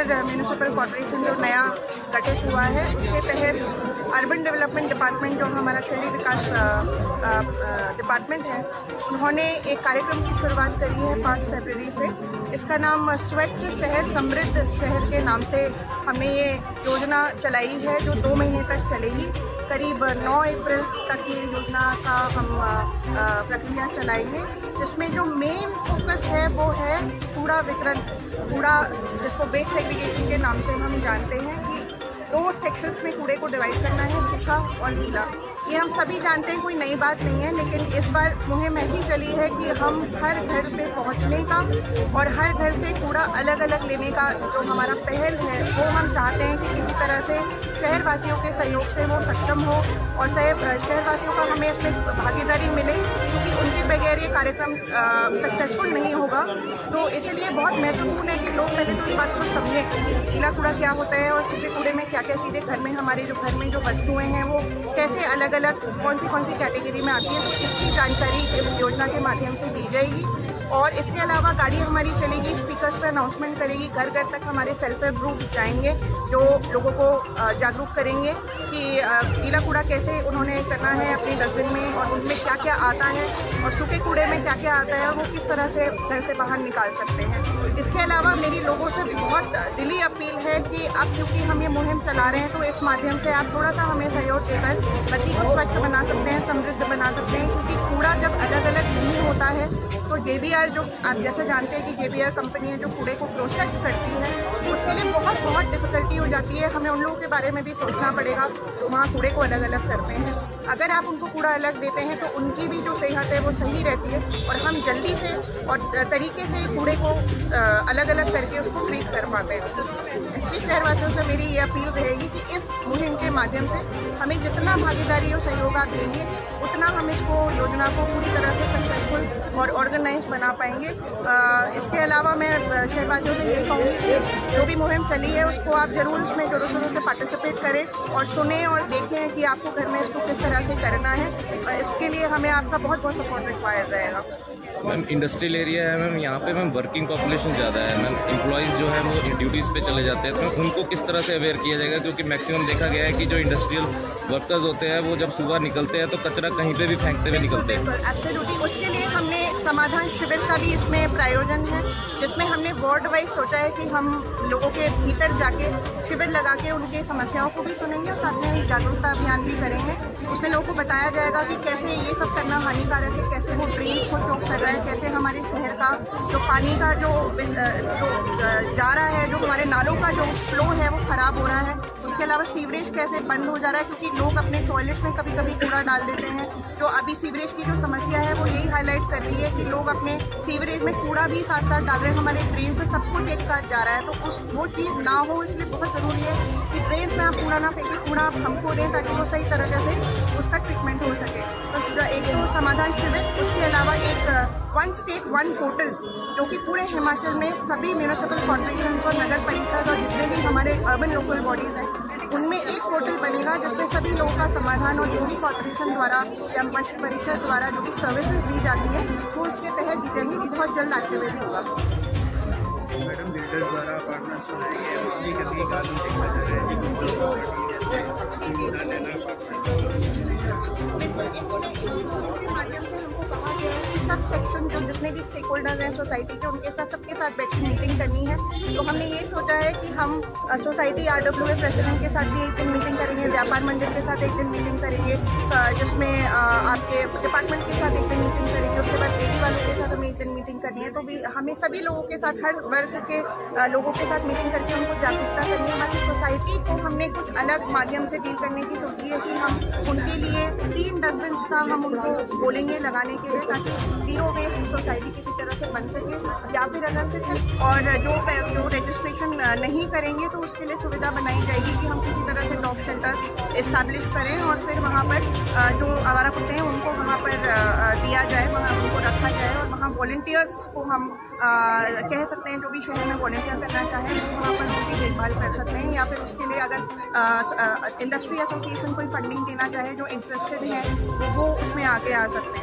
नगर municipal corporation जो नया गठित हुआ है उसके तहत अर्बन डेवलपमेंट डिपार्टमेंट जो हमारा शहरी विकास डिपार्टमेंट है, उन्होंने एक कार्यक्रम की शुरुआत करी है 5 फरवरी से। इसका नाम स्वच्छ शहर समृद्ध शहर के नाम से हमने ये योजना चलाई है जो 2 महीने तक चलेगी। करीब 9 अप्रैल तक ये योजना का हम प्रक्रिया चलाएंगे, जिसमें जो मेन फोकस है वो है कूड़ा वितरण। कूड़ा जिसको वेस्ट सेग्रीगेशन के नाम से हम जानते हैं कि 2 सेक्शंस में कूड़े को डिवाइड करना है, सूखा और गीला। ये हम सभी जानते हैं, कोई नई बात नहीं है, लेकिन इस बार मुहिम ऐसी चली है कि हम हर घर पे पहुंचने का और हर घर से कूड़ा अलग अलग लेने का जो हमारा पहल है वो हम चाहते हैं कि किसी तरह से शहरवासियों के सहयोग से वो सक्षम हो और शहरवासियों का हमें इसमें भागीदारी मिले, क्योंकि उनके बगैर ये कार्यक्रम सक्सेसफुल नहीं होगा। तो इसलिए बहुत महत्वपूर्ण है कि लोग पहले तो इस बात को समझें कि गीला कूड़ा क्या होता है और सूखे कूड़े में क्या क्या चीज़ें घर में हमारे जो घर में जो वस्तुएँ हैं वो कैसे अलग अलग कौन सी कैटेगरी में आती है। तो इसकी जानकारी इस योजना के माध्यम से दी जाएगी। और इसके अलावा गाड़ी हमारी चलेगी, स्पीकर्स पर अनाउंसमेंट करेगी, घर घर तक हमारे सेल्फ हेल्प ग्रुप जाएंगे जो लोगों को जागरूक करेंगे कि गीला कूड़ा कैसे उन्होंने करना है अपने डस्टबिन में और उनमें क्या क्या आता है और सूखे कूड़े में क्या क्या आता है और वो किस तरह से घर से बाहर निकाल सकते हैं। इसके अलावा मेरी लोगों से बहुत दिली अपील है कि अब क्योंकि हम ये मुहिम चला रहे हैं तो इस माध्यम से आप थोड़ा सा हमें सहयोग देकर नदी को स्वच्छ बना सकते हैं, समृद्ध बना सकते हैं। क्योंकि कूड़ा जब अलग अलग नहीं होता है तो JBR जो आप जैसे जानते हैं कि JBR कंपनी है जो कूड़े को प्रोसेस करती है, तो उसके लिए बहुत डिफिकल्टी हो जाती है। हमें उन लोगों के बारे में भी सोचना पड़ेगा तो वहाँ कूड़े को अलग अलग करते हैं। अगर आप उनको कूड़ा अलग देते हैं तो उनकी भी जो सेहत है वो सही रहती है और हम जल्दी से और तरीके से कूड़े को अलग अलग करके उसको ट्रीट कर पाते हैं। इसलिए शहरवासियों से मेरी ये अपील रहेगी कि इस मुहिम के माध्यम से हमें जितना भागीदारी और सहयोग आप देंगे उतना हम इसको योजना को पूरी तरह से सक्सेसफुल और ऑर्गेनाइज बना पाएंगे। इसके अलावा मैं शहरवासियों से ये कहूँगी कि जो भी मुहिम चली है उसको आप ज़रूर इसमें ज़रूर से पार्टिसिपेट करें और सुने और देखें कि आपको घर में इसको किस तरह से करना है। इसके लिए हमें आपका बहुत सपोर्ट रिक्वायर्ड रहेगा। मैम इंडस्ट्रियल एरिया है मैम, यहाँ पे मैम वर्किंग पॉपुलेशन ज़्यादा है मैम, एम्प्लॉइज़ जो है वो ड्यूटीज़ पे चले जाते हैं, तो उनको किस तरह से अवेयर किया जाएगा? क्योंकि मैक्सिमम देखा गया है कि जो इंडस्ट्रियल वर्कर्स होते हैं वो जब सुबह निकलते हैं तो कचरा कहीं पे भी फेंकते हुए निकलते हैं। एब्सोल्युटली, उसके लिए हमने समाधान शिविर का भी इसमें प्रायोजन है, जिसमें हमने वार्ड वाइज सोचा है कि हम लोगों के भीतर जाके शिविर लगा के उनकी समस्याओं को भी सुनेंगे और साथ में जागरूकता अभियान भी करेंगे। उसमें लोगों को बताया जाएगा कि कैसे ये सब करना हानिकारक है, कैसे वो ड्रेन्स को चौक कर रहा है, कैसे हमारे शहर का जो पानी का जो जा रहा है, जो हमारे नालों का जो फ्लो है वो ख़राब हो रहा है। उसके अलावा सीवरेज कैसे बंद हो जा रहा है, क्योंकि लोग अपने टॉयलेट में कभी कभी कूड़ा डाल देते हैं। तो अभी सीवरेज की जो समस्या है वो यही हाईलाइट कर रही है कि लोग अपने सीवरेज में कूड़ा भी साथ साथ डाल रहे हैं, हमारे ड्रेन पे सब कुछ एक साथ जा रहा है। तो वो चीज़ ना हो, इसलिए बहुत ज़रूरी है कि ड्रेन में आप कूड़ा ना फेंकें, कूड़ा आप हमको दें ताकि वो सही तरह से उसका ट्रीटमेंट हो सके। तो एक तो समाधान शिविर, उसके अलावा एक 1 स्टेट 1 पोर्टल जो कि पूरे हिमाचल में सभी म्यूनिसिपल कॉर्पोरेशन और नगर परिषद और जितने भी हमारे अर्बन लोकल बॉडीज़ हैं उनमें एक पोर्टल बनेगा जिसमें सभी लोगों का समाधान और जो भी कॉर्पोरेशन द्वारा या परिषद द्वारा जो भी सर्विसेज दी जाती है वो उसके तहत दी जाएंगी, कि बहुत जल्द एक्टिवेट होगा। मैडम बिल्डर द्वारा अपार्टमेंट्स बनाएंगे, कभी कानून देखा जा रहा है सब सेक्शन जो जितने भी स्टेक होल्डर्स हैं सोसाइटी के, उनके साथ सबके साथ बैठ के मीटिंग करनी है। तो हमने ये सोचा है कि हम सोसाइटी RWA प्रेसिडेंट के साथ भी एक दिन मीटिंग करेंगे, व्यापार मंडल के साथ एक दिन मीटिंग करेंगे, जिसमें आपके डिपार्टमेंट के साथ एक दिन मीटिंग करेंगे, उसके बाद डेयरी वालों के साथ हमें एक दिन मीटिंग करनी है। तो भी हमें सभी लोगों के साथ, हर वर्ग के लोगों के साथ मीटिंग करके उनको जागरूकता करनी है। हमारी सोसाइटी को हमने कुछ अलग माध्यम से डील करने की सोची है कि हम उनके लिए 3 डस्टबिन का हम उनको बोलेंगे लगाने के लिए, ताकि जीरो वेस्ट सोसाइटी किसी तरह से बन सके। या फिर अगर से और जो रजिस्ट्रेशन नहीं करेंगे तो उसके लिए सुविधा बनाई जाएगी कि हम किसी तरह से डॉग शेल्टर इस्टेब्लिश करें और फिर वहाँ पर जो आवारा कुत्ते हैं उनको वहाँ पर दिया जाए, वहाँ उनको रखा जाए और वहाँ वॉलंटियर्स को हम कह सकते हैं, जो भी शहर में वॉलंटियर करना चाहें वो वहाँ पर उनकी देखभाल कर सकते हैं। या फिर उसके लिए अगर इंडस्ट्री एसोसिएशन कोई फंडिंग देना चाहे जो इंटरेस्टेड है वो उसमें आगे आ सकते हैं।